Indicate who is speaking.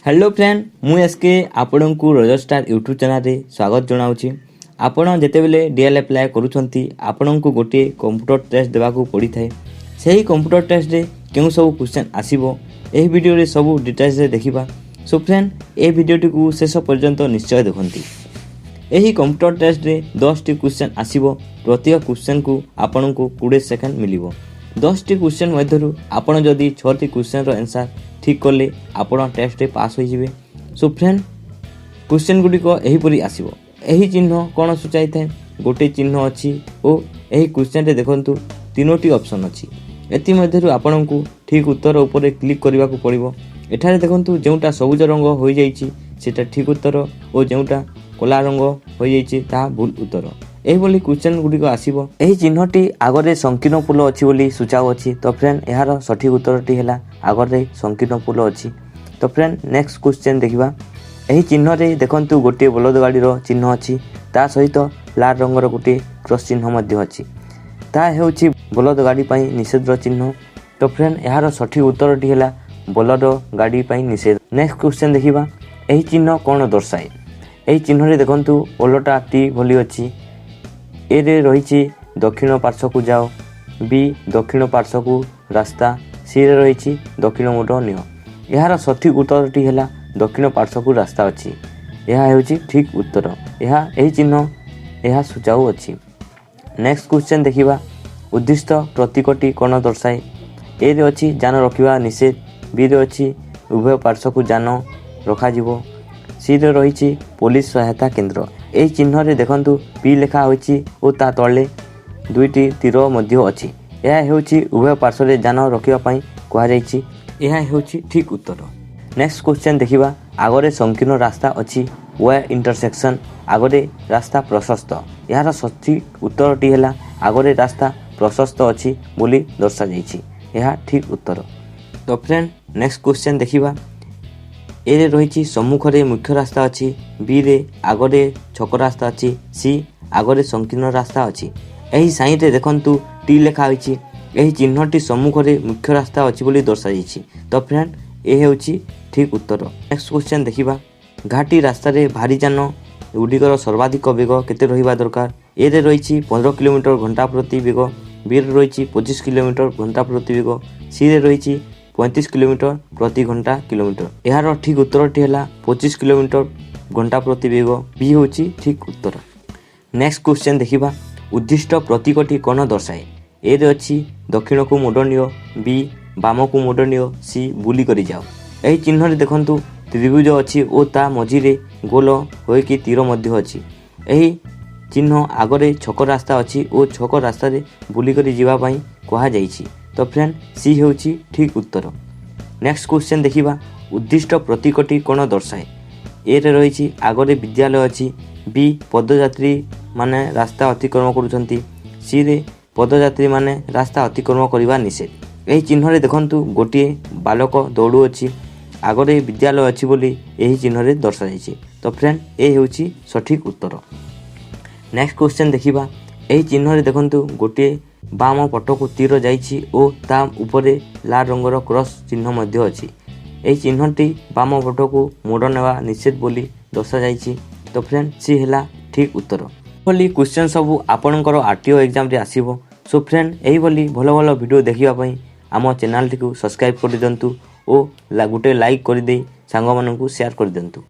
Speaker 1: Hello friend मु SK आपण को रजत स्टार यूट्यूब चैनल रे स्वागत जनाऊँगी। आपण जितेबले डीएल अप्लाई करूछंती आपण को गोटे कंप्यूटर टेस्ट देवाक पड़ी थाए। सही कंप्यूटर टेस्ट रे केउ सब क्वेश्चन आसीबो एही वीडियो रे सब डिटेल्स रे देखिबा। सो फ्रेंड ए वीडियोटी को शेष पर्यंत निश्चय देखंती। एही कंप्यूटर टेस्ट रे 10 टी क्वेश्चन आसीबो। प्रत्येक क्वेश्चन को आपण को 20 सेकंड मिलिबो। 10 टी क्वेश्चन मध्यरु आपण जदी 6 टी क्वेश्चन रो आंसर ठीक कले आपण टेस्ट रे पास हो जिवे। सो फ्रेंड क्वेश्चन गुडी को एही परी आसीबो। एही चिन्ह कोन सूचाई थाए गोटे चिन्ह अछि ओ एही क्वेश्चन रे देखंतु तीनोटी ऑप्शन अछि। एति मध्यरु आपण को ठीक उत्तर ऊपर क्लिक करबा को पड़िबो। एठारे देखंतु जेउटा सबुज रंग होई जाईछि सेटा ठीक उत्तर ओ जेउटा कोला रंग होई जाईछि ता भूल उत्तर। एही बोली क्वेश्चन गुडी को आसीबो। एही चिन्हटी आगरे संकीर्ण पुल अछि बोली सूचाउ अछि। तो फ्रेंड एहार सठिक उत्तरटी हैला आगरे संकीर्ण पुल अछि। तो फ्रेंड नेक्स्ट क्वेश्चन देखिबा। एही चिन्ह रे देखंतु गोटे बलद गाड़ी रो चिन्ह अछि ता सहित लाल रंग रो गोटे क्रॉस चिन्ह मध्ये अछि। ता हेउछि बलद गाड़ी पई निषेध रो चिन्ह। तो फ्रेंड एहार सठिक उत्तरटी हैला बलद गाड़ी पई निषेध। नेक्स्ट क्वेश्चन देखिबा। एही चिन्ह कोन दर्शाए। एही चिन्ह रे देखंतु ओलटा टी भली अछि। ए रे रहिछि दक्षिण पार्श्व को जाओ, बी दक्षिण पार्श्व को रास्ता, सी रे रहिछि दक्षिण मोड नियो। एहार सठिक उत्तरटी हैला दक्षिण पार्श्व को रास्ता अछि। एहा हेउछि ठीक उत्तर। एहा एही चिन्ह एहा सूचाउ अछि। नेक्स्ट क्वेश्चन देखिबा। उद्दिष्ट प्रतीकटी कोन दर्शाए। ए रे अछि जान रखिबा निषेध, बी रे अछि उभय पार्श्व को जान रखा जिवो, सी रे रहिछि पुलिस सहायता केंद्र। एही चिन्ह रे देखंतु पी लेखा होइछि ओ ता तळे दुईटी तीर मध्य अछि। एहा हेउछि उभय पार्श्व रे जान रखिबा पई कोहा जाइछि। एहा हेउछि ठीक उत्तर। नेक्स्ट क्वेश्चन देखिबा। आगरे संकीर्ण रास्ता अछि वे इंटरसेक्शन आगरे रास्ता प्रशस्त। एहार सठिक उत्तरटी हैला आगरे रास्ता प्रशस्त अछि बोली दर्शा जाइछि। एहा ठीक उत्तर। तो फ्रेंड नेक्स्ट क्वेश्चन देखिबा। ए रे रहिछि सम्मुख रे मुख्य रास्ता अछि, बी रे आगरे छक रास्ता अछि, सी आगरे संकीर्ण रास्ता अछि। एही साइड रे देखंतु टी लेखा होइछि। एही चिन्हटी सम्मुख रे मुख्य रास्ता अछि बोली दर्शा जाइछि। तो फ्रेंड ए हेउछि ठीक उत्तर। नेक्स्ट क्वेश्चन देखिबा। घाटी रास्ता रे भारी जान गुडिकर सर्वाधिक वेग केते रहिबा दरकार। ए रे रहिछि 15 किलोमीटर घंटा प्रति वेग, बी रे रहिछि 25 किलोमीटर घंटा प्रति वेग, सी रे रहिछि 35 किलोमीटर प्रति घंटा किलोमीटर। एहार ठीक उत्तरटी हैला 25 किलोमीटर घंटा प्रति वेग, बी होछि ठीक उत्तर। नेक्स्ट क्वेश्चन देखिबा। उद्दिष्ट प्रतीकटी कोन दर्शाए। ए रे अछि दक्षिण को मोड नियो, बी बाम को मोड नियो, सी बुली करि जाओ। एही चिन्ह रे देखंतु त्रिभुज अछि ओ ता मझी रे गोल होय कि तीर मध्य अछि। एही चिन्ह आगरे छक रास्ता अछि ओ छक रास्ता रे बुली करि जिवा पई कोहा जाइछि। तो फ्रेंड सी हेउछि ठीक उत्तर। नेक्स्ट क्वेश्चन देखिबा। उद्दिष्ट प्रतीकटी कोन दर्शाए। ए रे रहिछि आगरे विद्यालय अछि, बी पदयात्री माने रास्ता अतिक्रमण करूछंती, सी रे पदयात्री माने रास्ता अतिक्रमण करिबा निषेध। एही चिन्ह रे देखंतु गोटिए बालक दौड़ू अछि आगरे विद्यालय अछि बोली एही चिन्ह रे दर्शा जाइछि। तो फ्रेंड ए हेउछि सठिक उत्तर। नेक्स्ट क्वेश्चन देखिबा। एही चिन्ह रे देखंतु गोटिए बाम पटको तीर जाइछि ओ ता ऊपरे लाल रंगर क्रॉस चिन्ह मध्य अछि। एही चिन्हटी बाम पटको मोड़ नेवा निषेध बोली दर्शा जाइछि। तो फ्रेंड सी हैला ठीक उत्तर। बोली क्वेश्चन सब आपणकर आरटीओ एग्जाम रे आसीबो। सो फ्रेंड एही बोली भलो भलो वीडियो देखिबा पई आम चैनल टी को सब्सक्राइब कर दियंतु ओ गोटे लाइक कर दे सांग माननकु शेयर कर दियंतु।